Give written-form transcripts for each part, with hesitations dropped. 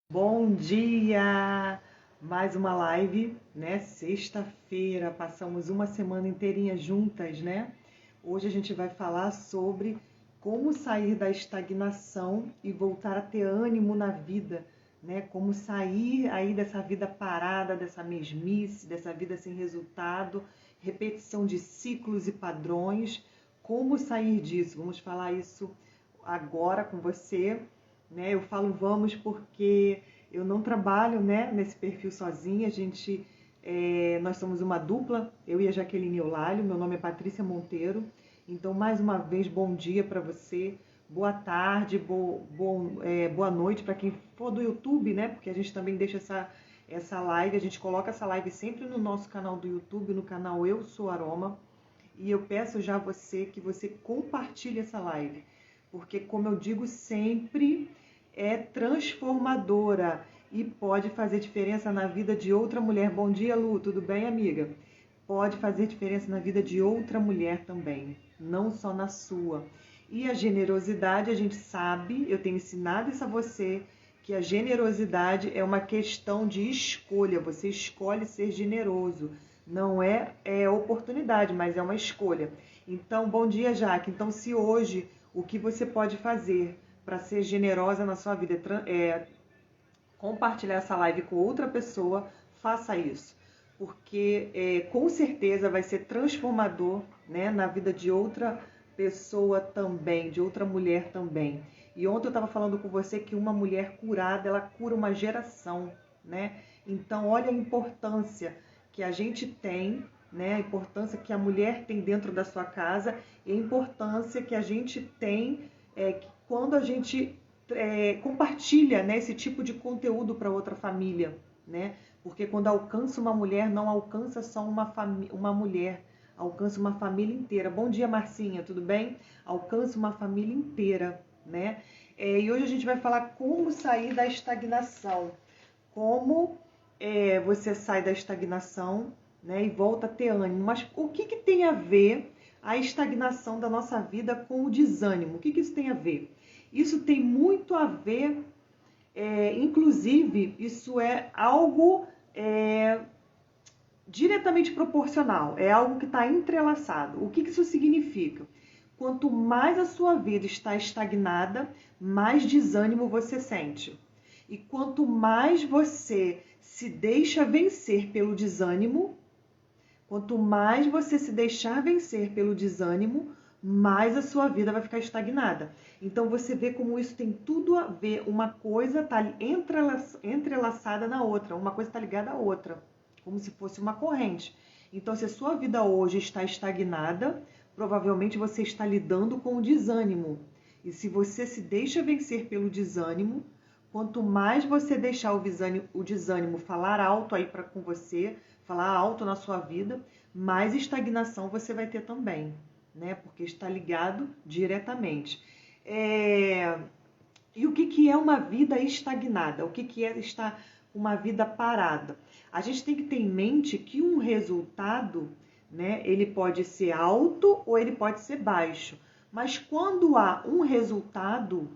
Bom dia! Mais uma live, né? Sexta-feira, passamos uma semana inteirinha juntas, né? Hoje a gente vai falar sobre como sair da estagnação e voltar a ter ânimo na vida, né? Como sair aí dessa vida parada, dessa mesmice, dessa vida sem resultado, repetição de ciclos e padrões. Como sair disso? Vamos falar isso agora com você, né? Eu falo vamos porque eu não trabalho, né, nesse perfil sozinha. Nós somos uma dupla, eu e a Jaqueline Eulalio. Meu nome é Patrícia Monteiro. Então, mais uma vez, bom dia para você, boa tarde, boa noite para quem for do YouTube, né? Porque a gente também deixa essa live, a gente coloca essa live sempre no nosso canal do YouTube, no canal Eu Sou Aroma. E eu peço já a você que você compartilhe essa live, porque, como eu digo sempre, é transformadora e pode fazer diferença na vida de outra mulher. Bom dia, Lu, tudo bem, amiga? Pode fazer diferença na vida de outra mulher também, não só na sua. E a generosidade, a gente sabe, eu tenho ensinado isso a você, que a generosidade é uma questão de escolha. Você escolhe ser generoso. Não é oportunidade, mas é uma escolha. Então, bom dia, Jaque. Então, se hoje o que você pode fazer para ser generosa na sua vida é compartilhar essa live com outra pessoa, faça isso. Porque com certeza vai ser transformador, né, na vida de outra pessoa também, de outra mulher também. E ontem eu estava falando com você que uma mulher curada, ela cura uma geração, né? Então, olha a importância que a gente tem, né? A importância que a mulher tem dentro da sua casa e a importância que a gente tem quando a gente compartilha, né, esse tipo de conteúdo para outra família, né? Porque quando alcança uma mulher, não alcança só uma mulher, alcança uma família inteira. Bom dia, Marcinha, tudo bem? Alcança uma família inteira, né? E hoje a gente vai falar como sair da estagnação, como você sai da estagnação, né, e volta a ter ânimo. Mas o que tem a ver a estagnação da nossa vida com o desânimo? O que isso tem a ver? Isso tem muito a ver, inclusive, isso é algo diretamente proporcional, é algo que está entrelaçado. O que isso significa? Quanto mais a sua vida está estagnada, mais desânimo você sente. E quanto mais você se deixa vencer pelo desânimo, quanto mais você se deixar vencer pelo desânimo, mais a sua vida vai ficar estagnada. Então você vê como isso tem tudo a ver, uma coisa está entrelaçada na outra, uma coisa está ligada à outra, como se fosse uma corrente. Então, se a sua vida hoje está estagnada, provavelmente você está lidando com o desânimo. E se você se deixa vencer pelo desânimo, quanto mais você deixar o desânimo falar alto aí com você, falar alto na sua vida, mais estagnação você vai ter também, né? Porque está ligado diretamente. E o que é uma vida estagnada? O que é estar uma vida parada? A gente tem que ter em mente que um resultado, né, ele pode ser alto ou ele pode ser baixo. Mas quando há um resultado,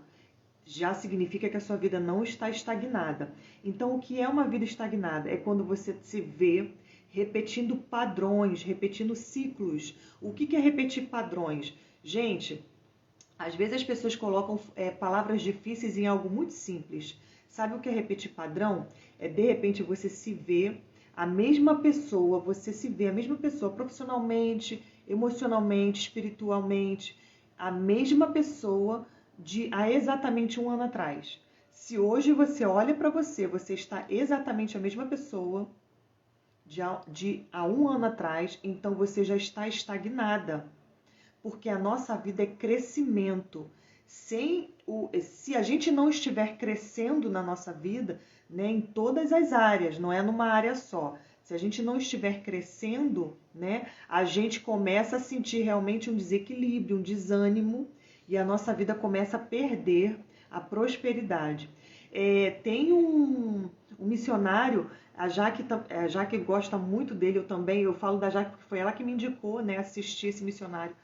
já significa que a sua vida não está estagnada. Então, o que é uma vida estagnada? É quando você se vê repetindo padrões, repetindo ciclos. O que é repetir padrões? Gente, às vezes as pessoas colocam palavras difíceis em algo muito simples. Sabe o que é repetir padrão? É de repente você se vê a mesma pessoa, você se vê a mesma pessoa profissionalmente, emocionalmente, espiritualmente, a mesma pessoa há exatamente um ano atrás. Se hoje você olha para você, você está exatamente a mesma pessoa de há um ano atrás, então você já está estagnada. Porque a nossa vida é crescimento. Se a gente não estiver crescendo na nossa vida, né, em todas as áreas, não é numa área só. Se a gente não estiver crescendo, né, a gente começa a sentir realmente um desequilíbrio, um desânimo, e a nossa vida começa a perder a prosperidade. Tem um missionário, a Jaque gosta muito dele, eu falo da Jaque porque foi ela que me indicou, né, assistir esse missionário.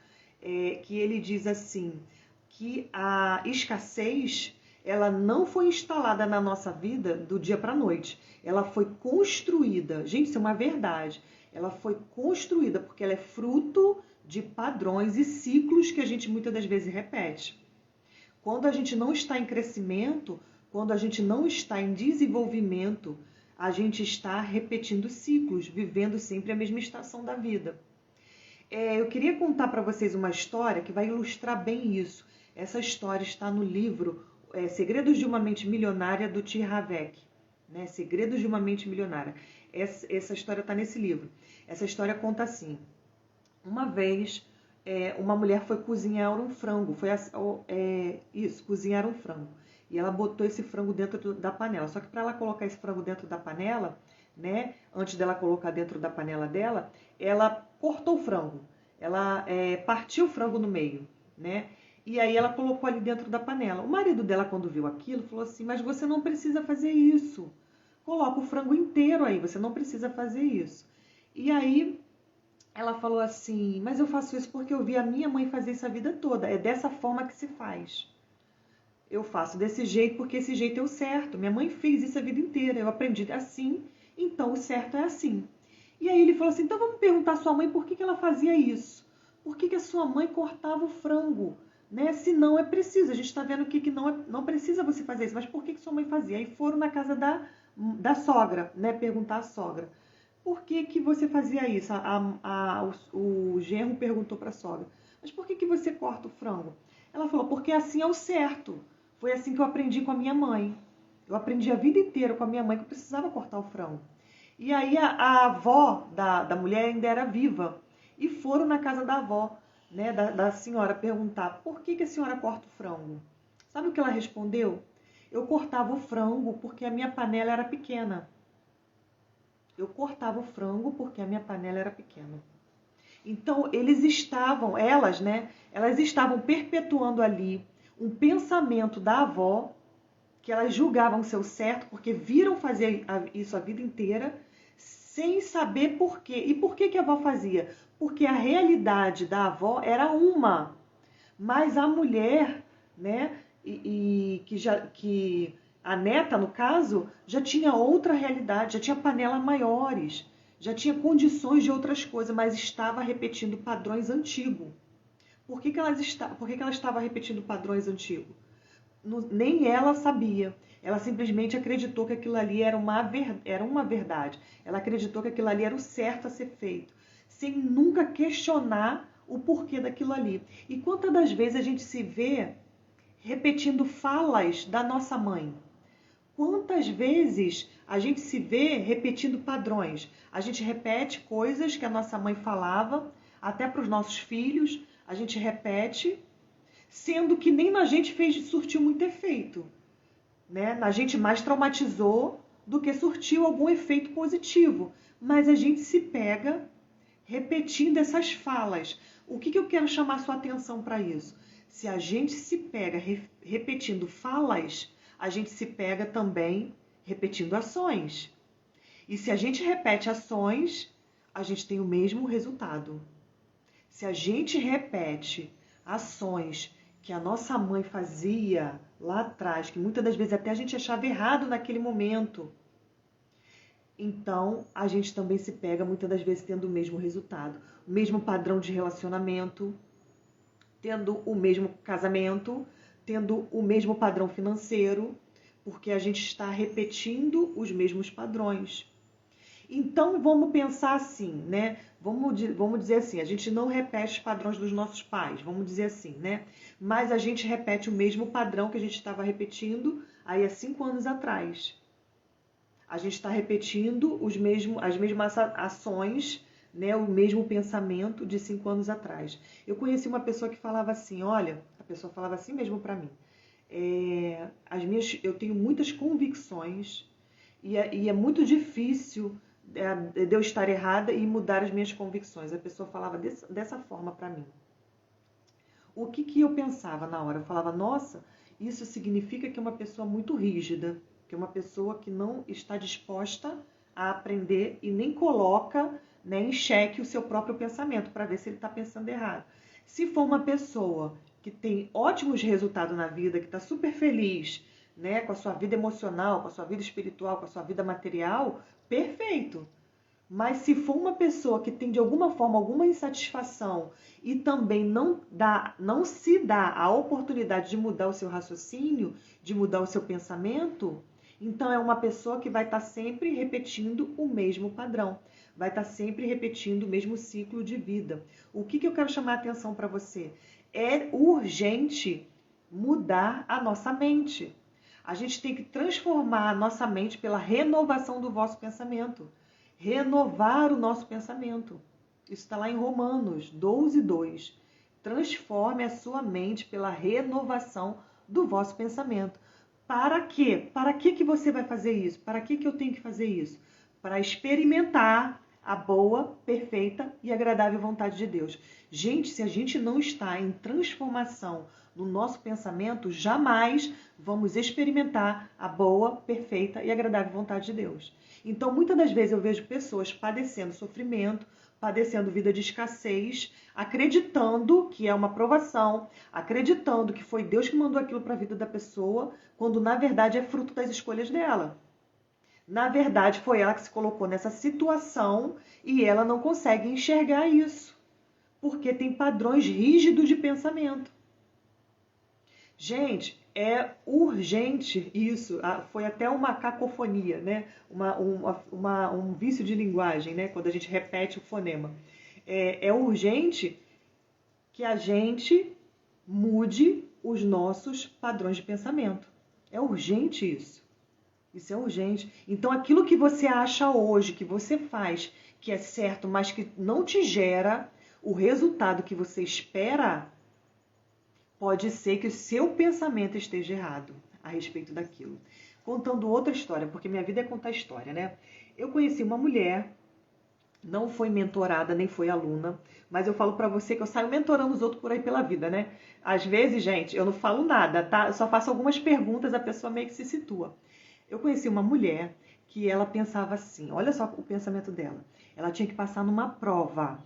Que ele diz assim, que a escassez ela não foi instalada na nossa vida do dia para a noite. Ela foi construída. Gente, isso é uma verdade. Ela foi construída porque ela é fruto de padrões e ciclos que a gente muitas das vezes repete. Quando a gente não está em crescimento, quando a gente não está em desenvolvimento, a gente está repetindo ciclos, vivendo sempre a mesma estação da vida. Eu queria contar para vocês uma história que vai ilustrar bem isso. Essa história está no livro Segredos de uma Mente Milionária, do T. Harv Eker. Né? Segredos de uma Mente Milionária. Essa história está nesse livro. Essa história conta assim. Uma vez, uma mulher foi cozinhar um frango. Cozinhar um frango. E ela botou esse frango dentro da panela. Só que para ela colocar esse frango dentro da panela, né, antes dela colocar dentro da panela dela, ela cortou o frango. Ela partiu o frango no meio, né? E aí ela colocou ali dentro da panela. O marido dela, quando viu aquilo, falou assim: mas você não precisa fazer isso. Coloca o frango inteiro aí, você não precisa fazer isso. E aí ela falou assim: mas eu faço isso porque eu vi a minha mãe fazer isso a vida toda. É dessa forma que se faz. Eu faço desse jeito porque esse jeito é o certo. Minha mãe fez isso a vida inteira. Eu aprendi assim, então o certo é assim. E aí ele falou assim: então vamos perguntar à sua mãe por que ela fazia isso. Por que a sua mãe cortava o frango? Né? Se não é preciso. A gente está vendo que não precisa você fazer isso. Mas por que sua mãe fazia? Aí foram na casa da sogra, né? Perguntar à sogra. Por que você fazia isso? O genro perguntou para a sogra. Mas por que você corta o frango? Ela falou: porque assim é o certo. Foi assim que eu aprendi com a minha mãe. Eu aprendi a vida inteira com a minha mãe que eu precisava cortar o frango. E aí a avó da mulher ainda era viva. E foram na casa da avó, né, da senhora, perguntar: por que a senhora corta o frango? Sabe o que ela respondeu? Eu cortava o frango porque a minha panela era pequena. Eu cortava o frango porque a minha panela era pequena. Então, elas estavam perpetuando ali um pensamento da avó, que elas julgavam ser o certo, porque viram fazer isso a vida inteira, sem saber por quê. E por que a avó fazia? Porque a realidade da avó era uma, mas a mulher, né, que a neta, no caso, já tinha outra realidade, já tinha panelas maiores, já tinha condições de outras coisas, mas estava repetindo padrões antigos. Por que ela estava repetindo padrões antigos? Nem ela sabia. Ela simplesmente acreditou que aquilo ali era uma verdade. Ela acreditou que aquilo ali era o certo a ser feito, sem nunca questionar o porquê daquilo ali. E quantas das vezes a gente se vê repetindo falas da nossa mãe? Quantas vezes a gente se vê repetindo padrões? A gente repete coisas que a nossa mãe falava, até para os nossos filhos, a gente repete, sendo que nem na gente surtiu muito efeito. Né? Na gente mais traumatizou do que surtiu algum efeito positivo. Mas a gente se pega repetindo essas falas. O que eu quero chamar a sua atenção para isso? Se a gente se pega repetindo falas, a gente se pega também repetindo ações. E se a gente repete ações, a gente tem o mesmo resultado. Se a gente repete ações que a nossa mãe fazia lá atrás, que muitas das vezes até a gente achava errado naquele momento, então a gente também se pega muitas das vezes tendo o mesmo resultado, o mesmo padrão de relacionamento, tendo o mesmo casamento, tendo o mesmo padrão financeiro, porque a gente está repetindo os mesmos padrões. Então vamos pensar assim, né? Vamos dizer assim, a gente não repete os padrões dos nossos pais, vamos dizer assim, né? Mas a gente repete o mesmo padrão que a gente estava repetindo aí há 5 anos atrás. A gente está repetindo as mesmas ações, né? O mesmo pensamento de 5 anos atrás. Eu conheci uma pessoa que falava assim, olha, a pessoa falava assim mesmo para mim. Eu tenho muitas convicções e é muito difícil de eu estar errada e mudar as minhas convicções. A pessoa falava dessa forma para mim. O que eu pensava na hora? Eu falava, nossa, isso significa que é uma pessoa muito rígida, que é uma pessoa que não está disposta a aprender e nem coloca, né, em xeque o seu próprio pensamento para ver se ele está pensando errado. Se for uma pessoa que tem ótimos resultados na vida, que está super feliz, né, com a sua vida emocional, com a sua vida espiritual, com a sua vida material, perfeito. Mas se for uma pessoa que tem de alguma forma alguma insatisfação e também não se dá a oportunidade de mudar o seu raciocínio, de mudar o seu pensamento, então é uma pessoa que vai estar sempre repetindo o mesmo padrão, vai estar sempre repetindo o mesmo ciclo de vida. O que eu quero chamar a atenção para você? É urgente mudar a nossa mente. A gente tem que transformar a nossa mente pela renovação do vosso pensamento. Renovar o nosso pensamento. Isso está lá em Romanos 12:2. Transforme a sua mente pela renovação do vosso pensamento. Para quê? Para que você vai fazer isso? Para que eu tenho que fazer isso? Para experimentar a boa, perfeita e agradável vontade de Deus. Gente, se a gente não está em transformação no nosso pensamento, jamais vamos experimentar a boa, perfeita e agradável vontade de Deus. Então, muitas das vezes eu vejo pessoas padecendo sofrimento, padecendo vida de escassez, acreditando que é uma provação, acreditando que foi Deus que mandou aquilo para a vida da pessoa, quando na verdade é fruto das escolhas dela. Na verdade, foi ela que se colocou nessa situação e ela não consegue enxergar isso, porque tem padrões rígidos de pensamento. Gente, é urgente isso. Foi até uma cacofonia, né? Um vício de linguagem, né? Quando a gente repete o fonema. É urgente que a gente mude os nossos padrões de pensamento. É urgente isso. Isso é urgente. Então, aquilo que você acha hoje, que você faz, que é certo, mas que não te gera o resultado que você espera, pode ser que o seu pensamento esteja errado a respeito daquilo. Contando outra história, porque minha vida é contar história, né? Eu conheci uma mulher, não foi mentorada, nem foi aluna, mas eu falo pra você que eu saio mentorando os outros por aí pela vida, né? Às vezes, gente, eu não falo nada, tá? Eu só faço algumas perguntas, a pessoa meio que se situa. Eu conheci uma mulher que ela pensava assim, olha só o pensamento dela. Ela tinha que passar numa prova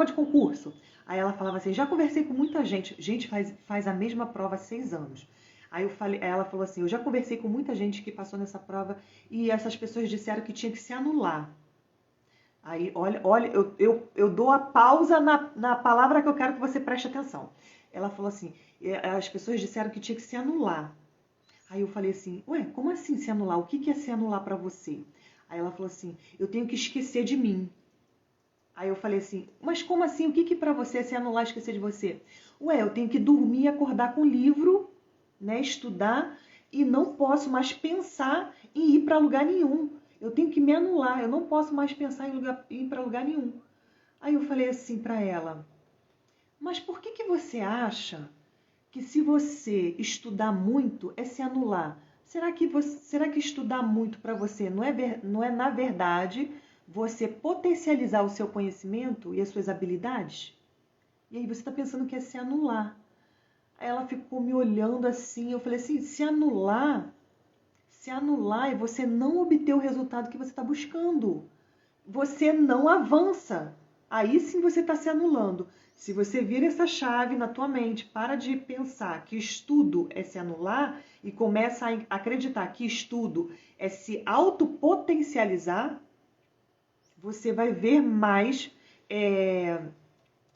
de concurso. Aí ela falava assim, já conversei com muita gente. Gente, faz a mesma prova há 6 anos. Aí ela falou assim, eu já conversei com muita gente que passou nessa prova e essas pessoas disseram que tinha que se anular. Aí, olha, eu dou a pausa na palavra que eu quero que você preste atenção. Ela falou assim, as pessoas disseram que tinha que se anular. Aí eu falei assim, ué, como assim se anular? O que é se anular pra você? Aí ela falou assim, eu tenho que esquecer de mim. Aí eu falei assim, mas como assim? O que pra você é se anular e esquecer de você? Ué, eu tenho que dormir e acordar com o livro, né, estudar, e não posso mais pensar em ir pra lugar nenhum. Eu tenho que me anular, eu não posso mais pensar em ir pra lugar nenhum. Aí eu falei assim pra ela, mas por que você acha que se você estudar muito é se anular? Será que estudar muito para você não é, na verdade, você potencializar o seu conhecimento e as suas habilidades? E aí você está pensando que é se anular. Aí ela ficou me olhando assim, eu falei assim, se anular é você não obter o resultado que você está buscando. Você não avança. Aí sim você está se anulando. Se você vira essa chave na tua mente, para de pensar que estudo é se anular e começa a acreditar que estudo é se autopotencializar, você vai ver mais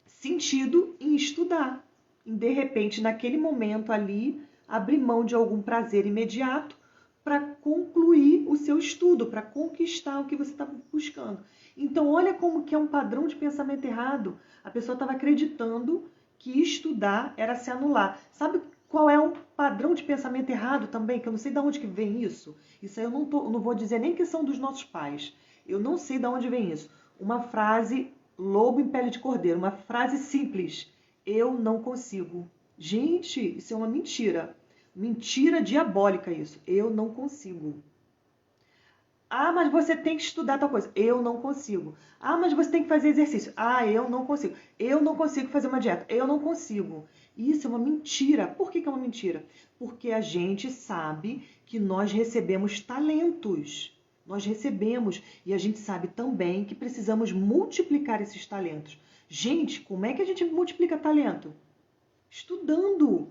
sentido em estudar. Em, de repente, naquele momento ali, abrir mão de algum prazer imediato para concluir o seu estudo, para conquistar o que você está buscando. Então, olha como que é um padrão de pensamento errado. A pessoa estava acreditando que estudar era se anular. Sabe qual é um padrão de pensamento errado também? Que eu não sei de onde que vem isso. Isso aí eu não vou dizer nem que são dos nossos pais. Eu não sei de onde vem isso. Uma frase, lobo em pele de cordeiro, uma frase simples. Eu não consigo. Gente, isso é uma mentira. Mentira diabólica isso. Eu não consigo. Ah, mas você tem que estudar tal coisa. Eu não consigo. Ah, mas você tem que fazer exercício. Ah, eu não consigo. Eu não consigo fazer uma dieta. Eu não consigo. Isso é uma mentira. Por que é uma mentira? Porque a gente sabe que nós recebemos talentos. Nós recebemos. E a gente sabe também que precisamos multiplicar esses talentos. Gente, como é que a gente multiplica talento? Estudando.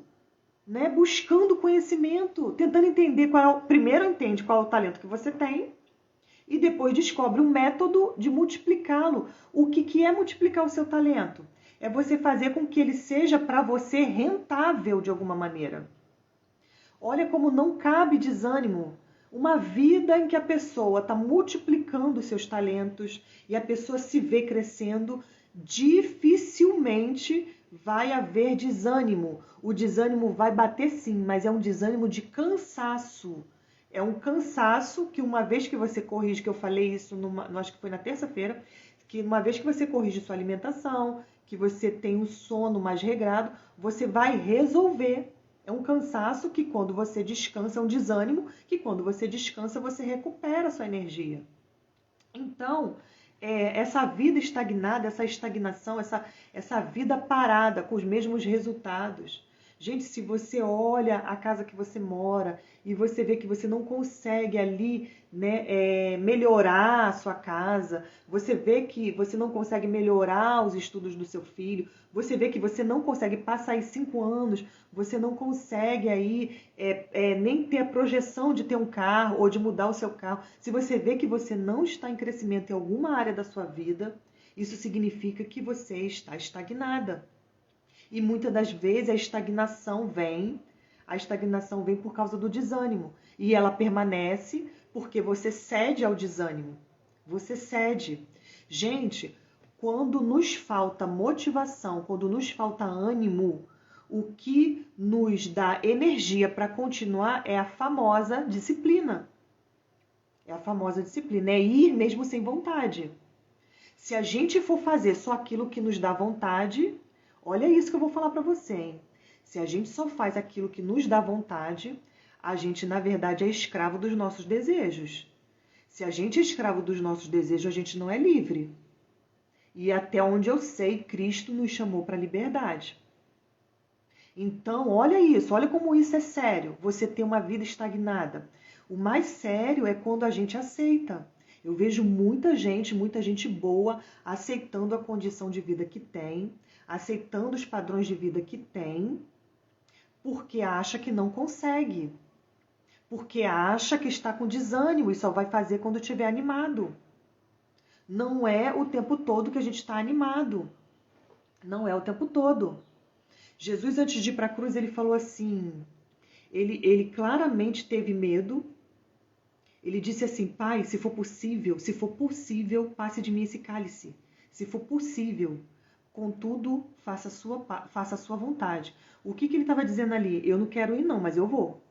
né? Buscando conhecimento, tentando entender qual é primeiro entende qual é o talento que você tem e depois descobre um método de multiplicá-lo. O que é multiplicar o seu talento? É você fazer com que ele seja para você rentável de alguma maneira. Olha como não cabe desânimo. Uma vida em que a pessoa está multiplicando os seus talentos e a pessoa se vê crescendo, dificilmente vai haver desânimo. O desânimo vai bater sim, mas é um desânimo de cansaço. É um cansaço que uma vez que você corrige, que eu falei isso, acho que foi na terça-feira, que uma vez que você corrige sua alimentação, que você tem um sono mais regrado, você vai resolver. É um cansaço que quando você descansa, é um desânimo que quando você descansa, você recupera a sua energia. Então, essa vida estagnada, essa estagnação, essa vida parada com os mesmos resultados. Gente, se você olha a casa que você mora e você vê que você não consegue ali, né, melhorar a sua casa, você vê que você não consegue melhorar os estudos do seu filho, você vê que você não consegue passar aí 5 anos, você não consegue aí nem ter a projeção de ter um carro ou de mudar o seu carro. Se você vê que você não está em crescimento em alguma área da sua vida, isso significa que você está estagnada. E muitas das vezes a estagnação vem por causa do desânimo. E ela permanece porque você cede ao desânimo. Você cede. Gente, quando nos falta motivação, quando nos falta ânimo, o que nos dá energia para continuar é a famosa disciplina. É a famosa disciplina, é ir mesmo sem vontade. Se a gente for fazer só aquilo que nos dá vontade, olha isso que eu vou falar para você, hein? Se a gente só faz aquilo que nos dá vontade, a gente, na verdade, é escravo dos nossos desejos. Se a gente é escravo dos nossos desejos, a gente não é livre. E até onde eu sei, Cristo nos chamou para a liberdade. Então, olha isso, olha como isso é sério, você ter uma vida estagnada. O mais sério é quando a gente aceita. Eu vejo muita gente boa, aceitando a condição de vida que tem, aceitando os padrões de vida que tem, porque acha que não consegue. Porque acha que está com desânimo e só vai fazer quando estiver animado. Não é o tempo todo que a gente está animado. Não é o tempo todo. Jesus, antes de ir para a cruz, ele falou assim, ele claramente teve medo. Ele disse assim, Pai, se for possível, passe de mim esse cálice. Se for possível, contudo, faça a sua vontade. O que ele estava dizendo ali? Eu não quero ir não, mas eu vou.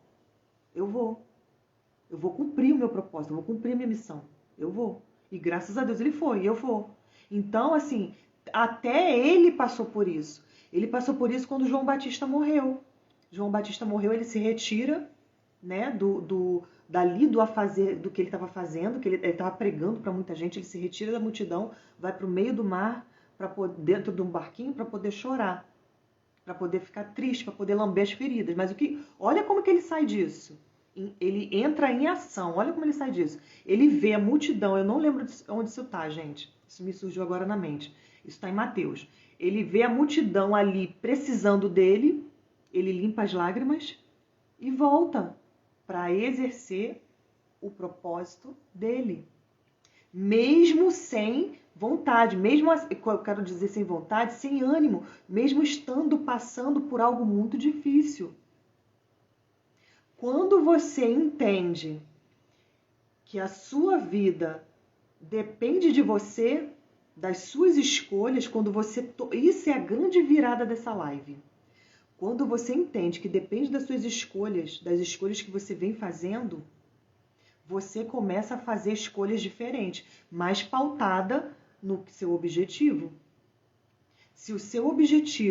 Eu vou. Eu vou cumprir o meu propósito, eu vou cumprir a minha missão. Eu vou. E graças a Deus ele foi, eu vou. Então, assim, até ele passou por isso. Ele passou por isso quando João Batista morreu. João Batista morreu, ele se retira, né, dali do que ele estava fazendo, que ele estava pregando para muita gente, ele se retira da multidão, vai para o meio do mar, dentro de um barquinho, para poder chorar, para poder ficar triste, para poder lamber as feridas. Mas olha como que ele sai disso. Ele entra em ação, olha como ele sai disso. Ele vê a multidão, eu não lembro onde isso está, gente. Isso me surgiu agora na mente. Isso está em Mateus. Ele vê a multidão ali precisando dele, ele limpa as lágrimas e volta para exercer o propósito dele. Mesmo sem vontade, mesmo, eu quero dizer sem vontade, sem ânimo, mesmo passando por algo muito difícil. Quando você entende que a sua vida depende de você, das suas escolhas, isso é a grande virada dessa live. Quando você entende que depende das suas escolhas, das escolhas que você vem fazendo, você começa a fazer escolhas diferentes, mais pautada no seu objetivo. Se o seu objetivo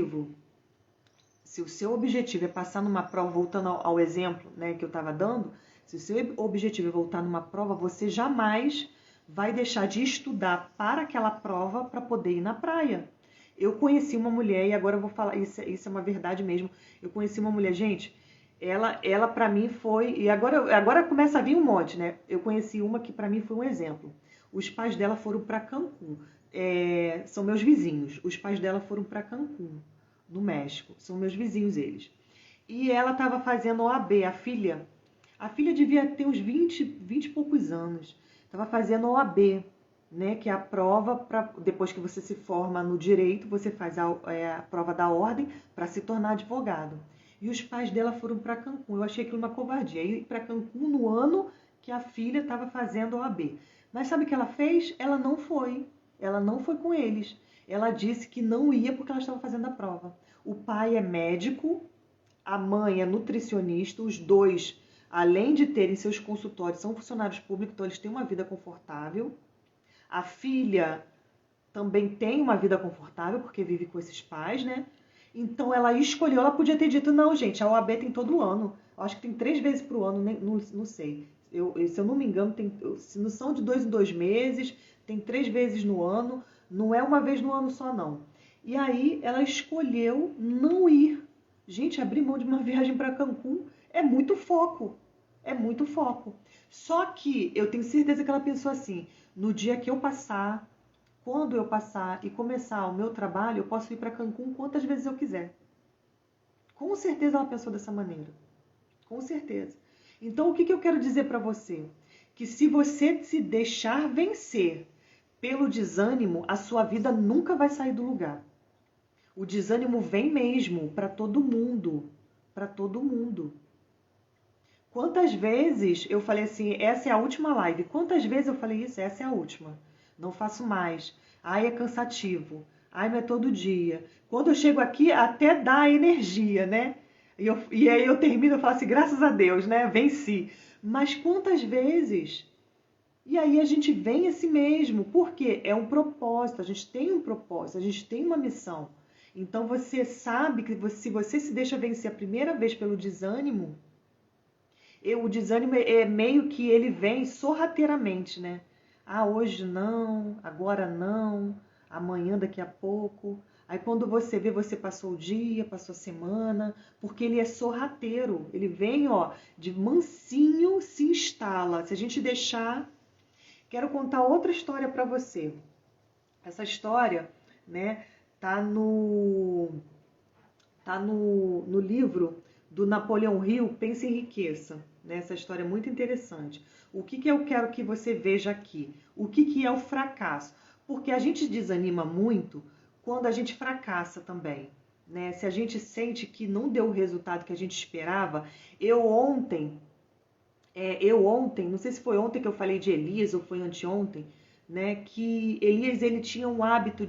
é passar numa prova, voltando ao exemplo, né, que eu estava dando, se o seu objetivo é voltar numa prova, você jamais vai deixar de estudar para aquela prova para poder ir na praia. Eu conheci uma mulher, e agora eu vou falar, isso é uma verdade mesmo, eu conheci uma mulher, gente, ela para mim foi, e agora começa a vir um monte, né? Eu conheci uma que para mim foi um exemplo. Os pais dela foram para Cancún, são meus vizinhos, os pais dela foram para Cancún, no México, são meus vizinhos eles. e ela estava fazendo OAB, a filha. A filha devia ter uns 20 e poucos anos. Estava fazendo OAB, né, que é a prova para depois que você se forma no direito, você faz a prova da ordem para se tornar advogado. E os pais dela foram para Cancún. Eu achei aquilo uma covardia. Ir para Cancún no ano que a filha estava fazendo OAB. Mas sabe o que ela fez? Ela não foi. Ela não foi com eles. Ela disse que não ia porque ela estava fazendo a prova. O pai é médico, a mãe é nutricionista, os dois, além de terem seus consultórios, são funcionários públicos, então eles têm uma vida confortável. A filha também tem uma vida confortável, porque vive com esses pais, né? Então ela escolheu, ela podia ter dito, não, gente, a OAB tem todo ano. Eu acho que tem 3 vezes por ano, não sei. Se eu não me engano, se não são de 2 em 2 meses, tem 3 vezes no ano, não é uma vez no ano só, não. E aí ela escolheu não ir. Gente, abrir mão de uma viagem para Cancún é muito foco. É muito foco. Só que eu tenho certeza que ela pensou assim, no dia que eu passar, quando eu passar e começar o meu trabalho, eu posso ir para Cancún quantas vezes eu quiser. Com certeza ela pensou dessa maneira. Com certeza. Então, o que eu quero dizer para você? Que se você se deixar vencer pelo desânimo, a sua vida nunca vai sair do lugar. O desânimo vem mesmo para todo mundo. Para todo mundo. Quantas vezes eu falei assim, essa é a última live. Quantas vezes eu falei isso? Essa é a última. Não faço mais. Ai, é cansativo. Ai, não é todo dia. Quando eu chego aqui, até dá energia, né? E aí eu termino e falo assim, graças a Deus, né? Venci. Mas quantas vezes? E aí a gente vem assim mesmo. Porque é um propósito. A gente tem um propósito. A gente tem uma missão. Então você sabe que se você se deixa vencer a primeira vez pelo desânimo, o desânimo é meio que ele vem sorrateiramente, né? Ah, hoje não, agora não, amanhã daqui a pouco. Aí quando você vê, você passou o dia, passou a semana, porque ele é sorrateiro. Ele vem, ó, de mansinho se instala. Se a gente deixar... Quero contar outra história para você. Essa história, né, tá no livro do Napoleão Hill, Pense e Enriqueça. Essa história é muito interessante. O que eu quero que você veja aqui? O que é o fracasso? Porque a gente desanima muito quando a gente fracassa também. Né? Se a gente sente que não deu o resultado que a gente esperava. Eu ontem, não sei se foi ontem que eu falei de Elias ou foi anteontem, né? Que Elias ele tinha um hábito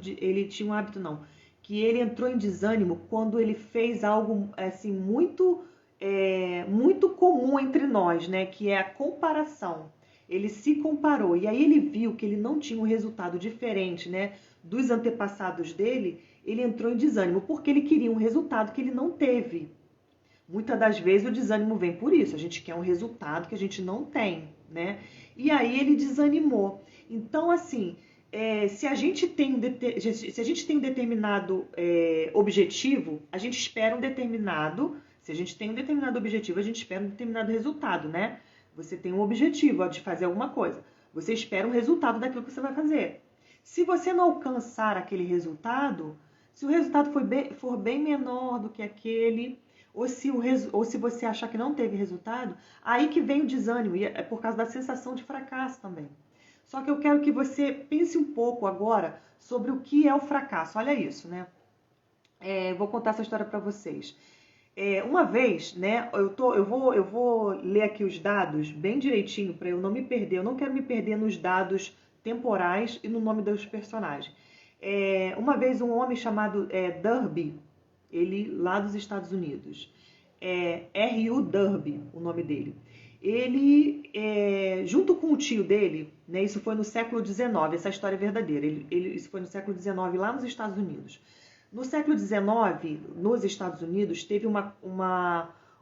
que ele entrou em desânimo quando ele fez algo assim muito comum entre nós, né? Que é a comparação. Ele se comparou e aí ele viu que ele não tinha um resultado diferente, né? Dos antepassados dele, ele entrou em desânimo porque ele queria um resultado que ele não teve. Muitas das vezes o desânimo vem por isso. A gente quer um resultado que a gente não tem, né? E aí ele desanimou. Então, assim, se a gente tem um determinado objetivo, a gente espera um determinado... Se a gente tem um determinado objetivo, a gente espera um determinado resultado, né? Você tem um objetivo de fazer alguma coisa. Você espera um resultado daquilo que você vai fazer. Se você não alcançar aquele resultado, se o resultado for bem menor do que aquele... Ou se você achar que não teve resultado, aí que vem o desânimo, e é por causa da sensação de fracasso também. Só que eu quero que você pense um pouco agora sobre o que é o fracasso. Olha isso, né? Vou contar essa história para vocês. Uma vez, né, eu vou ler aqui os dados bem direitinho para eu não me perder. Eu não quero me perder nos dados temporais e no nome dos personagens. Uma vez um homem chamado Derby, ele lá dos Estados Unidos, R.U. Derby, o nome dele. Ele, junto com o tio dele, né, isso foi no século XIX, essa história é verdadeira, isso foi no século XIX lá nos Estados Unidos. No século XIX, nos Estados Unidos, teve um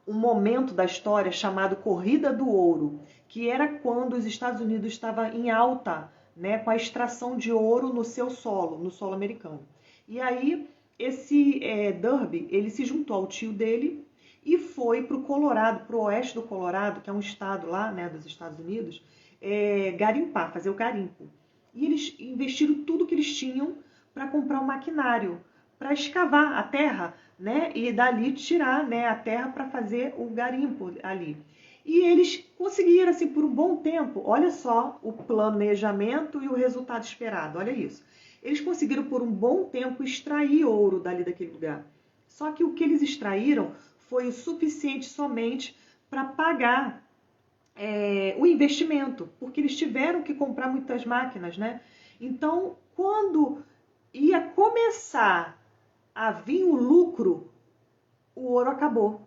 momento da história chamado Corrida do Ouro, que era quando os Estados Unidos estavam em alta, né, com a extração de ouro no seu solo, no solo americano. E aí, esse Derby, ele se juntou ao tio dele e foi para o Colorado, para o oeste do Colorado, que é um estado lá, né, dos Estados Unidos, garimpar, fazer o garimpo. E eles investiram tudo que eles tinham para comprar um maquinário, para escavar a terra né? E dali tirar, né, a terra para fazer o garimpo ali. E eles conseguiram, assim, por um bom tempo, olha só o planejamento e o resultado esperado, olha isso. Eles conseguiram por um bom tempo extrair ouro dali daquele lugar. Só que o que eles extraíram foi o suficiente somente para pagar o investimento, porque eles tiveram que comprar muitas máquinas, né? Então, quando ia começar a vir o lucro, o ouro acabou.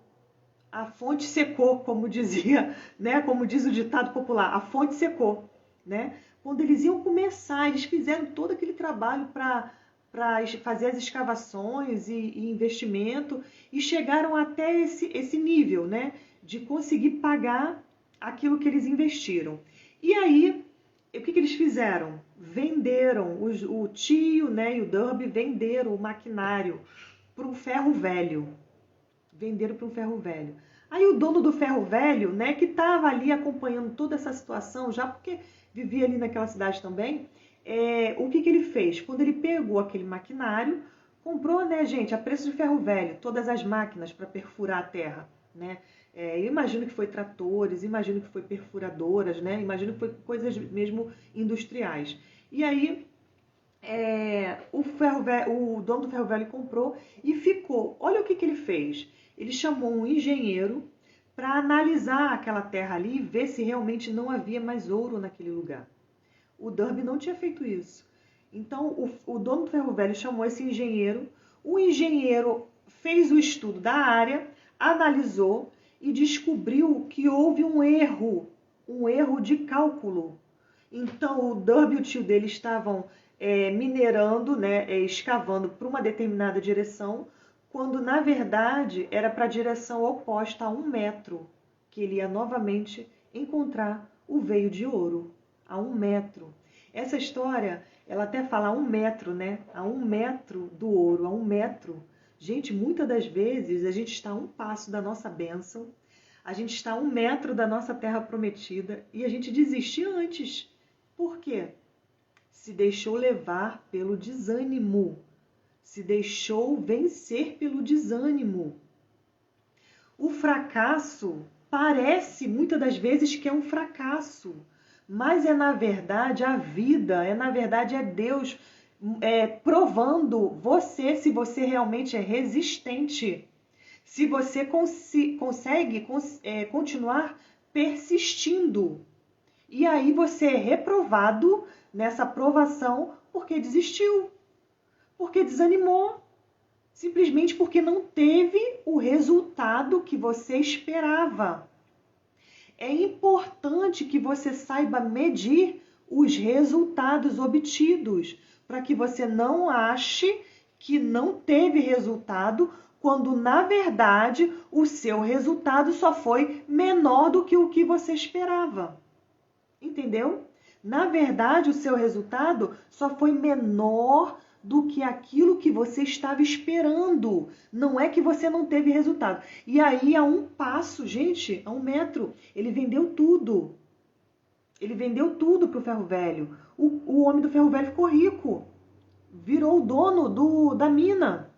A fonte secou, como dizia, né? Como diz o ditado popular, a fonte secou, né? Quando eles iam começar, eles fizeram todo aquele trabalho para fazer as escavações e investimento e chegaram até esse nível, né? De conseguir pagar aquilo que eles investiram. E aí, o que eles fizeram? Venderam, o tio, né, e o Derby venderam o maquinário para um ferro velho. Venderam para um ferro velho. Aí o dono do ferro velho, né, que estava ali acompanhando toda essa situação, já porque vivia ali naquela cidade também, o que ele fez? Quando ele pegou aquele maquinário, comprou, né, gente, a preço de ferro velho, todas as máquinas para perfurar a terra, né? Eu imagino que foi tratores, imagino que foi perfuradoras, né? Imagino que foi coisas mesmo industriais. E aí o dono do ferro velho comprou e ficou. Olha o que ele fez. Ele chamou um engenheiro para analisar aquela terra ali e ver se realmente não havia mais ouro naquele lugar. O Derby não tinha feito isso. Então, o dono do ferro velho chamou esse engenheiro. O engenheiro fez o estudo da área, analisou e descobriu que houve um erro de cálculo. Então, o Derby e o tio dele estavam minerando, né, escavando para uma determinada direção, quando na verdade era para a direção oposta a 1 metro, que ele ia novamente encontrar o veio de ouro, a 1 metro. Essa história, ela até fala a 1 metro, né? A 1 metro do ouro, a 1 metro. Gente, muitas das vezes a gente está a um passo da nossa bênção, a gente está a 1 metro da nossa terra prometida e a gente desiste antes. Por quê? Se deixou levar pelo desânimo, se deixou vencer pelo desânimo. O fracasso parece muitas das vezes que é um fracasso, mas na verdade a vida, na verdade Deus provando você se você realmente é resistente, se você consegue continuar persistindo. E aí você é reprovado nessa provação porque desistiu, porque desanimou, simplesmente porque não teve o resultado que você esperava. É importante que você saiba medir os resultados obtidos, para que você não ache que não teve resultado, quando na verdade o seu resultado só foi menor do que o que você esperava. Entendeu? Na verdade, o seu resultado só foi menor do que aquilo que você estava esperando. Não é que você não teve resultado. E aí, a um passo, gente, a 1 metro, ele vendeu tudo. Ele vendeu tudo para o ferro velho. O homem do ferro velho ficou rico. Virou o dono da mina.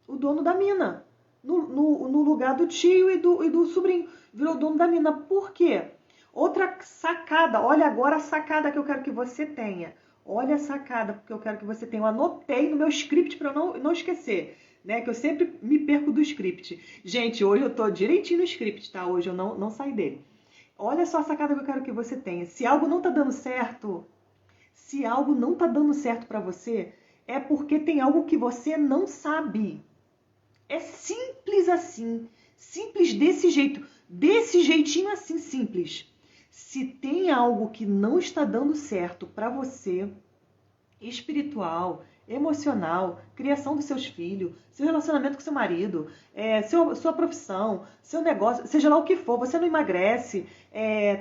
O dono da mina. No lugar do tio e do sobrinho. Virou o dono da mina. Por quê? Outra sacada, olha agora a sacada que eu quero que você tenha. Olha a sacada que eu quero que você tenha. Eu anotei no meu script para eu não esquecer, né? Que eu sempre me perco do script. Gente, hoje eu tô direitinho no script, tá? Hoje eu não saí dele. Olha só a sacada que eu quero que você tenha. Se algo não tá dando certo, para você, é porque tem algo que você não sabe. É simples assim. Simples desse jeito. Desse jeitinho assim, simples. Se tem algo que não está dando certo para você, espiritual, emocional, criação dos seus filhos, seu relacionamento com seu marido, sua profissão, seu negócio, seja lá o que for, você não emagrece,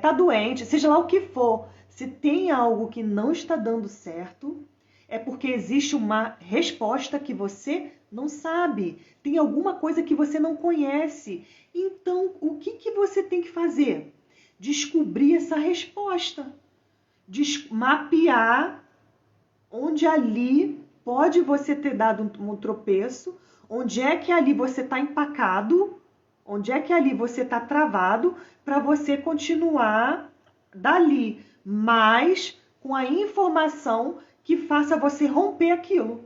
tá doente, seja lá o que for, se tem algo que não está dando certo, é porque existe uma resposta que você não sabe, tem alguma coisa que você não conhece. Então, o que você tem que fazer? Descobrir essa resposta, mapear onde ali pode você ter dado um tropeço, Onde é que ali você está empacado? Onde é que ali você está travado para você continuar dali, mas com a informação que faça você romper aquilo?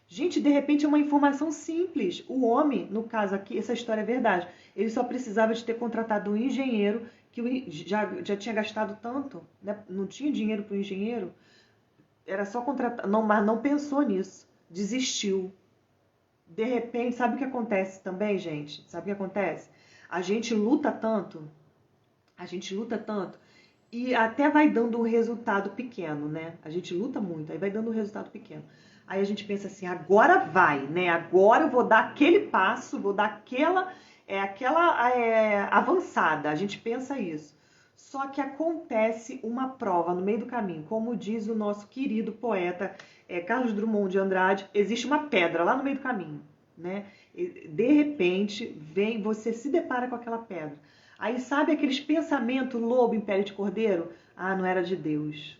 Gente, de repente é uma informação simples. O homem, no caso aqui, essa história é verdade. Ele só precisava de ter contratado um engenheiro que já tinha gastado tanto, né? Não tinha dinheiro para o engenheiro. Era só contratar, não, mas não pensou nisso. Desistiu. De repente, sabe o que acontece também, gente? Sabe o que acontece? A gente luta tanto, e até vai dando um resultado pequeno, né? A gente luta muito, aí vai dando um resultado pequeno. Aí a gente pensa assim, agora vai, né? Agora eu vou dar aquele passo, vou dar aquela avançada. A gente pensa isso. Só que acontece uma prova no meio do caminho. Como diz o nosso querido poeta Carlos Drummond de Andrade, existe uma pedra lá no meio do caminho, né? E, de repente, você se depara com aquela pedra. Aí sabe aqueles pensamentos lobo em pele de cordeiro? Ah, não era de Deus.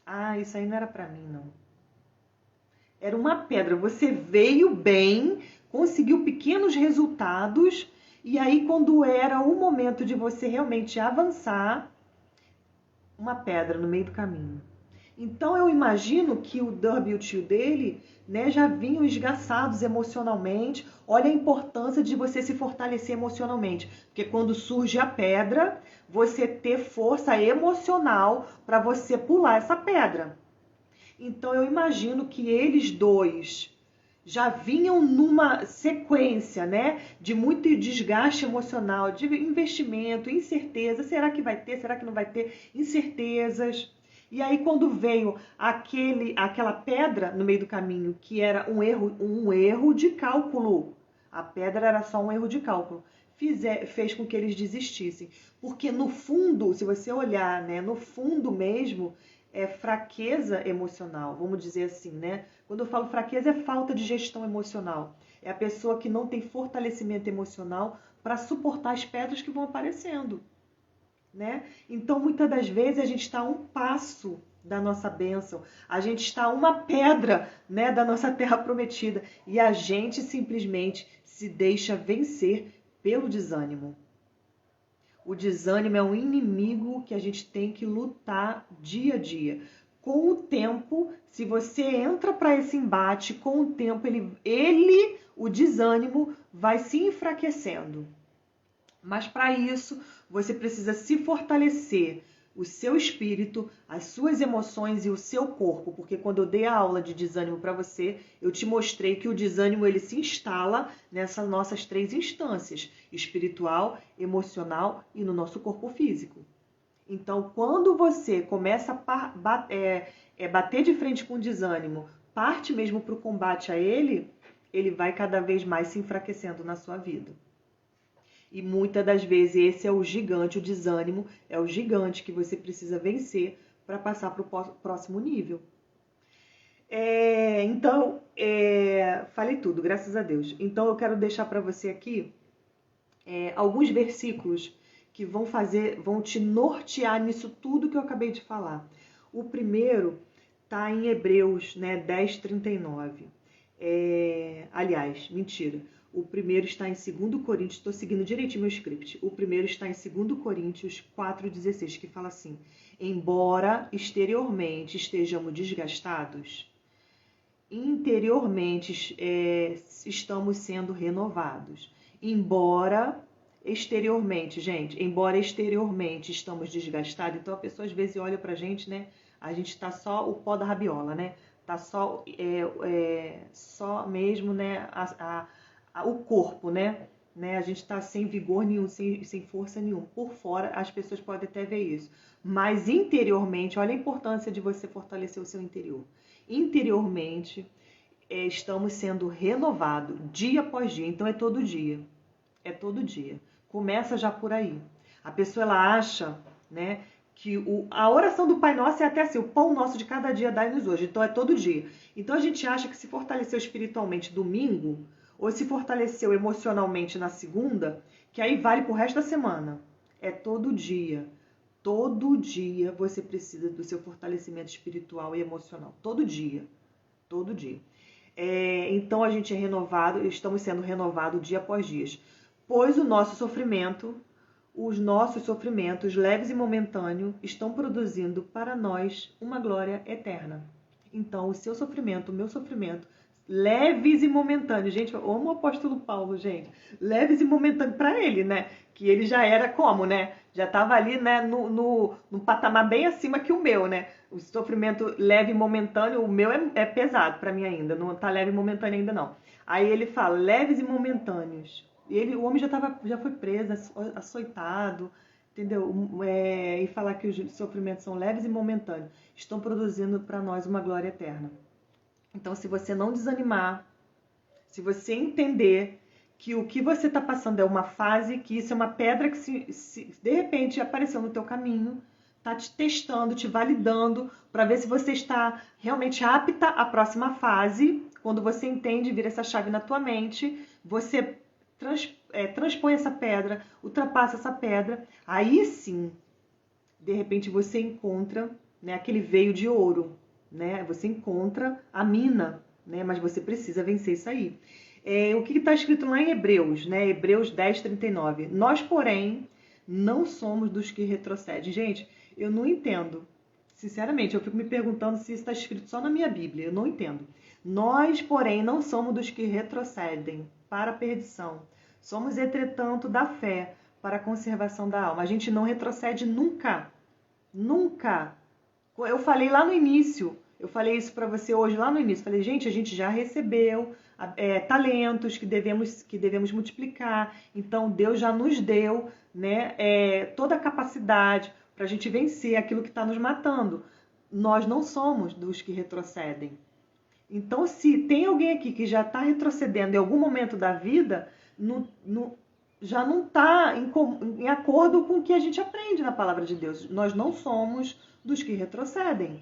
Ah, isso aí não era para mim, não. Era uma pedra. Você veio bem, conseguiu pequenos resultados, e aí quando era o momento de você realmente avançar, uma pedra no meio do caminho. Então eu imagino que o Derby e o tio dele, né, já vinham esgaçados emocionalmente. Olha a importância de você se fortalecer emocionalmente, porque quando surge a pedra, você ter força emocional para você pular essa pedra. Então eu imagino que eles dois já vinham numa sequência, né, de muito desgaste emocional, de investimento, incerteza, será que vai ter, será que não vai ter, incertezas. E aí quando veio aquela pedra no meio do caminho, que era um erro de cálculo, a pedra era só um erro de cálculo, fez com que eles desistissem. Porque no fundo, se você olhar, né, no fundo mesmo, é fraqueza emocional, vamos dizer assim, né? Quando eu falo fraqueza, é falta de gestão emocional. É a pessoa que não tem fortalecimento emocional para suportar as pedras que vão aparecendo, né? Então, muitas das vezes, a gente está a um passo da nossa bênção, a gente está a uma pedra, né, da nossa terra prometida, e a gente simplesmente se deixa vencer pelo desânimo. O desânimo é um inimigo que a gente tem que lutar dia a dia. Com o tempo, se você entra para esse embate, com o tempo o desânimo, vai se enfraquecendo. Mas para isso, você precisa se fortalecer, o seu espírito, as suas emoções e o seu corpo, porque quando eu dei a aula de desânimo para você, eu te mostrei que o desânimo ele se instala nessas nossas três instâncias: espiritual, emocional e no nosso corpo físico. Então, quando você começa a bater de frente com o desânimo, parte mesmo para o combate a ele vai cada vez mais se enfraquecendo na sua vida. E muitas das vezes esse é o gigante, o desânimo é o gigante que você precisa vencer para passar para o próximo nível. Então, falei tudo, graças a Deus. Então eu quero deixar para você aqui alguns versículos que vão te nortear nisso tudo que eu acabei de falar. O primeiro está em Hebreus, né, 10:39. Aliás, mentira. O primeiro está em 2 Coríntios, estou seguindo direitinho meu script. O primeiro está em 2 Coríntios 4:16, que fala assim: embora exteriormente estejamos desgastados, interiormente estamos sendo renovados. Embora exteriormente estamos desgastados, então a pessoa às vezes olha pra gente, né? A gente tá só o pó da rabiola, né? Tá só mesmo, né? O corpo, né? A gente tá sem vigor nenhum, sem força nenhuma. Por fora, as pessoas podem até ver isso. Mas interiormente, olha a importância de você fortalecer o seu interior. Interiormente, estamos sendo renovados dia após dia. Então é todo dia. É todo dia. Começa já por aí. A pessoa ela acha, né, que a oração do Pai Nosso é até assim: o pão nosso de cada dia dai-nos hoje. Então é todo dia. Então a gente acha que se fortaleceu espiritualmente domingo, ou se fortaleceu emocionalmente na segunda, que aí vale pro resto da semana. É todo dia. Todo dia você precisa do seu fortalecimento espiritual e emocional. Todo dia. Todo dia. Então a gente é renovado, estamos sendo renovados dia após dia. Pois os nossos sofrimentos, leves e momentâneos, estão produzindo para nós uma glória eterna. Então, o seu sofrimento, o meu sofrimento, leves e momentâneos. Gente, eu amo o apóstolo Paulo, gente. Leves e momentâneos para ele, né? Que ele já era como, né? Já estava ali, né, no patamar bem acima que o meu, né? O sofrimento leve e momentâneo, o meu é pesado para mim ainda. Não tá leve e momentâneo ainda, não. Aí ele fala, leves e momentâneos. O homem já foi preso, açoitado, entendeu? E falar que os sofrimentos são leves e momentâneos, estão produzindo para nós uma glória eterna. Então, se você não desanimar, se você entender que o que você está passando é uma fase, que isso é uma pedra que se de repente apareceu no teu caminho, está te testando, te validando, para ver se você está realmente apta à próxima fase. Quando você entende, vira essa chave na tua mente, você transpõe essa pedra, ultrapassa essa pedra, aí sim, de repente você encontra, né, aquele veio de ouro, né? Você encontra a mina, né? Mas você precisa vencer isso aí. O que está escrito lá em Hebreus, né? Hebreus 10:39. Nós, porém, não somos dos que retrocedem. Gente, eu não entendo. Sinceramente, eu fico me perguntando se isso está escrito só na minha Bíblia. Eu não entendo. Nós, porém, não somos dos que retrocedem para a perdição. Somos, entretanto, da fé para a conservação da alma. A gente não retrocede nunca. Nunca. Eu falei lá no início, eu falei isso para você hoje lá no início. Falei, gente, a gente já recebeu talentos que devemos multiplicar. Então, Deus já nos deu, né, toda a capacidade para a gente vencer aquilo que está nos matando. Nós não somos dos que retrocedem. Então, se tem alguém aqui que já está retrocedendo em algum momento da vida, já não está em acordo com o que a gente aprende na palavra de Deus. Nós não somos dos que retrocedem.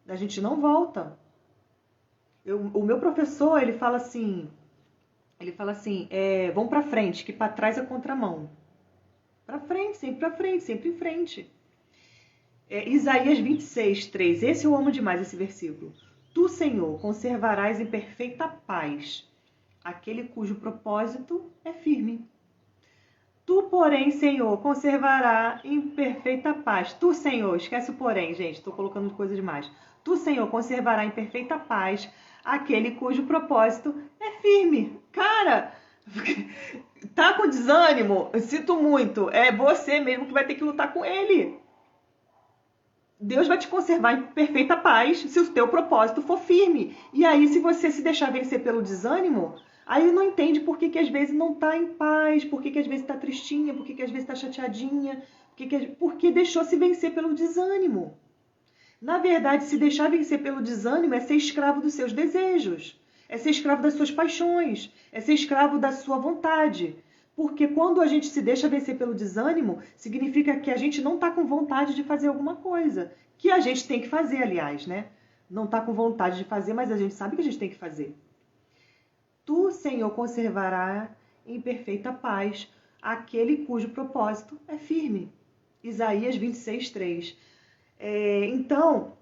A gente não volta. O meu professor, ele fala assim, vão para frente, que para trás é contramão. Para frente, sempre em frente. Isaías 26:3. Esse eu amo demais, esse versículo. Tu, Senhor, conservarás em perfeita paz aquele cujo propósito é firme. Tu, porém, Senhor, conservará em perfeita paz. Tu, Senhor, esquece o porém, gente, estou colocando coisa demais. Tu, Senhor, conservará em perfeita paz aquele cujo propósito é firme. Cara, tá com desânimo? Eu sinto muito. É você mesmo que vai ter que lutar com ele. Deus vai te conservar em perfeita paz se o teu propósito for firme. E aí, se você se deixar vencer pelo desânimo, aí não entende por que às vezes não está em paz, por que às vezes está tristinha, por que às vezes está chateadinha, porque deixou se vencer pelo desânimo. Na verdade, se deixar vencer pelo desânimo é ser escravo dos seus desejos, é ser escravo das suas paixões, é ser escravo da sua vontade. Porque quando a gente se deixa vencer pelo desânimo, significa que a gente não está com vontade de fazer alguma coisa. Que a gente tem que fazer, aliás, né? Não está com vontade de fazer, mas a gente sabe que a gente tem que fazer. Tu, Senhor, conservará em perfeita paz aquele cujo propósito é firme. Isaías 26:3. Então,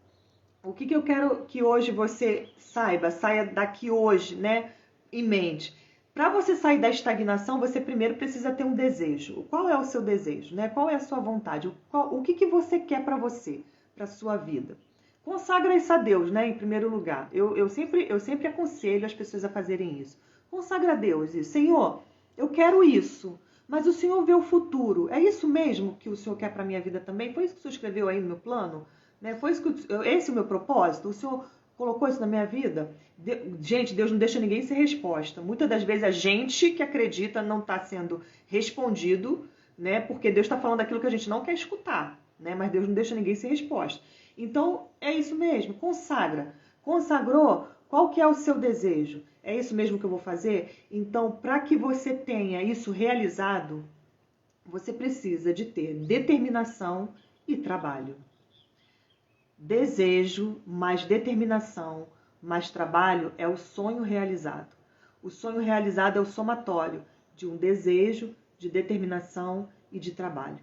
o que eu quero que hoje você saia daqui hoje, né, em mente? Para você sair da estagnação, você primeiro precisa ter um desejo. Qual é o seu desejo, né? Qual é a sua vontade? O que você quer para você, para a sua vida? Consagra isso a Deus, né? Em primeiro lugar. Eu sempre aconselho as pessoas a fazerem isso. Consagra a Deus isso. Senhor, eu quero isso, mas o Senhor vê o futuro. É isso mesmo que o Senhor quer para a minha vida também? Foi isso que o Senhor escreveu aí no meu plano? Né? Foi isso esse é o meu propósito? O Senhor colocou isso na minha vida? Gente, Deus não deixa ninguém sem resposta. Muitas das vezes a gente que acredita não está sendo respondido, né? Porque Deus está falando aquilo que a gente não quer escutar, né? Mas Deus não deixa ninguém sem resposta. Então, é isso mesmo. Consagra. Consagrou? Qual que é o seu desejo? É isso mesmo que eu vou fazer? Então, para que você tenha isso realizado, você precisa de ter determinação e trabalho. Desejo mais determinação mais trabalho é o sonho realizado. O sonho realizado é o somatório de um desejo, de determinação e de trabalho.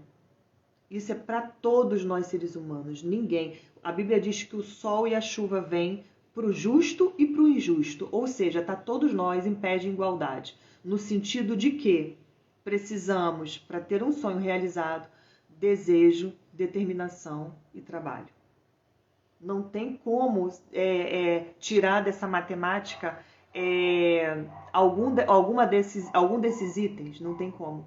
Isso é para todos nós seres humanos, ninguém. A Bíblia diz que o sol e a chuva vêm para o justo e para o injusto, ou seja, está todos nós em pé de igualdade, no sentido de que precisamos, para ter um sonho realizado, desejo, determinação e trabalho. Não tem como tirar dessa matemática algum desses itens, não tem como.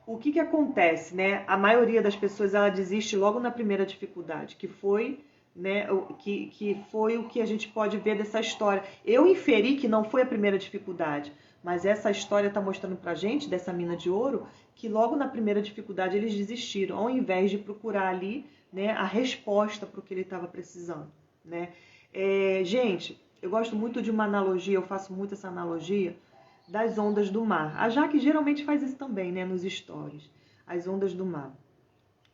O que acontece, né? A maioria das pessoas ela desiste logo na primeira dificuldade, que foi, né, que foi o que a gente pode ver dessa história. Eu inferi que não foi a primeira dificuldade, mas essa história está mostrando pra gente, dessa mina de ouro, que logo na primeira dificuldade eles desistiram, ao invés de procurar ali, né, a resposta para o que ele estava precisando, né? Gente, eu gosto muito de uma analogia, eu faço muito essa analogia das ondas do mar. A Jaque geralmente faz isso também, né, nos stories. As ondas do mar.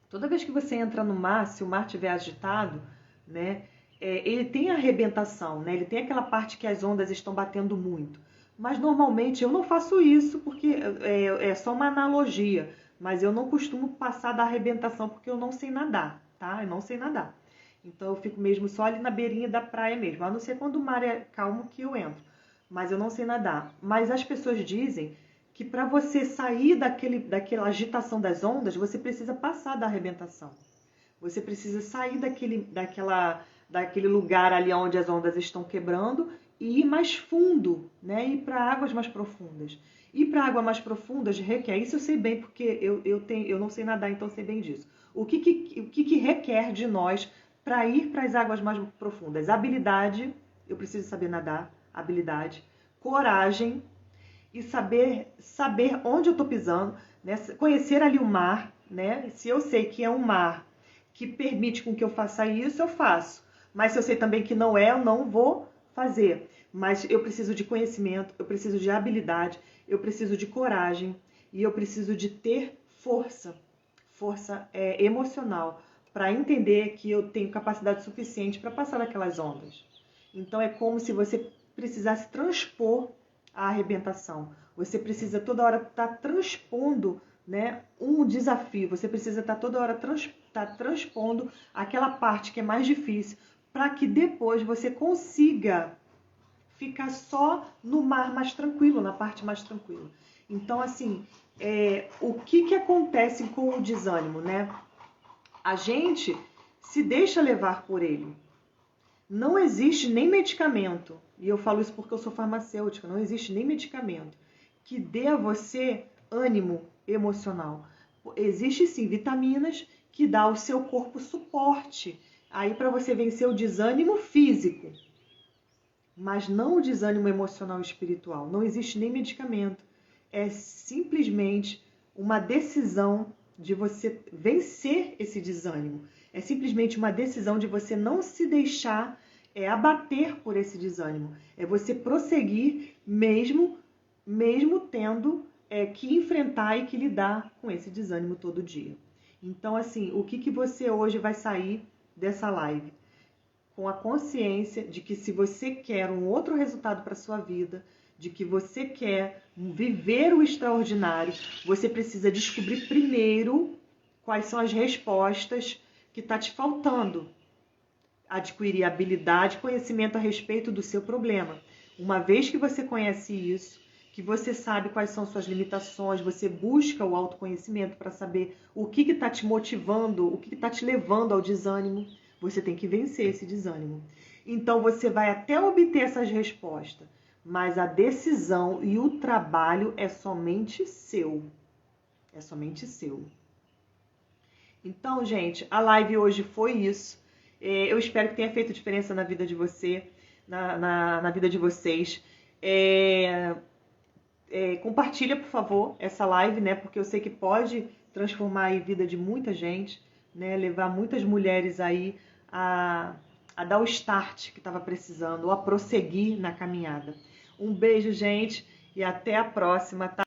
Toda vez que você entra no mar, se o mar estiver agitado, né, ele tem arrebentação, né? Ele tem aquela parte que as ondas estão batendo muito. Mas normalmente eu não faço isso porque é só uma analogia. Mas eu não costumo passar da arrebentação porque eu não sei nadar, tá? Eu não sei nadar. Então eu fico mesmo só ali na beirinha da praia mesmo. A não ser quando o mar é calmo que eu entro. Mas eu não sei nadar. Mas as pessoas dizem que para você sair daquela agitação das ondas, você precisa passar da arrebentação. Você precisa sair daquele lugar ali onde as ondas estão quebrando e ir mais fundo, né? Ir para águas mais profundas. Ir para águas mais profundas requer, isso eu sei bem porque eu não sei nadar, então eu sei bem disso. O que requer de nós para ir para as águas mais profundas? Habilidade, eu preciso saber nadar, habilidade, coragem e saber onde eu estou pisando, né? Conhecer ali o mar, né? Se eu sei que é um mar que permite com que eu faça isso, eu faço. Mas se eu sei também que não é, eu não vou fazer. Mas eu preciso de conhecimento, eu preciso de habilidade, eu preciso de coragem e eu preciso de ter força emocional para entender que eu tenho capacidade suficiente para passar daquelas ondas. Então é como se você precisasse transpor a arrebentação. Você precisa toda hora estar transpondo, né, um desafio. Você precisa estar toda hora transpondo aquela parte que é mais difícil para que depois você consiga ficar só no mar mais tranquilo, na parte mais tranquila. Então, assim, o que acontece com o desânimo, né? A gente se deixa levar por ele. Não existe nem medicamento, e eu falo isso porque eu sou farmacêutica, não existe nem medicamento que dê a você ânimo emocional. Existe sim vitaminas que dá ao seu corpo suporte aí para você vencer o desânimo físico, mas não o desânimo emocional e espiritual. Não existe nem medicamento. É simplesmente uma decisão de você vencer esse desânimo. É simplesmente uma decisão de você não se deixar abater por esse desânimo. É você prosseguir mesmo tendo que enfrentar e que lidar com esse desânimo todo dia. Então, assim, o que você hoje vai sair dessa live? Com a consciência de que se você quer um outro resultado para a sua vida, de que você quer viver o extraordinário, você precisa descobrir primeiro quais são as respostas que está te faltando. Adquirir habilidade, conhecimento a respeito do seu problema. Uma vez que você conhece isso, que você sabe quais são suas limitações, você busca o autoconhecimento para saber o que está te motivando, o que está te levando ao desânimo, você tem que vencer esse desânimo. Então você vai até obter essas respostas, mas a decisão e o trabalho é somente seu. É somente seu. Então, gente, a live hoje foi isso. Eu espero que tenha feito diferença na vida de você, na vida de vocês. Compartilha, por favor, essa live, né? Porque eu sei que pode transformar a vida de muita gente, né? Levar muitas mulheres aí a dar o start que estava precisando, ou a prosseguir na caminhada. Um beijo, gente, e até a próxima, tá?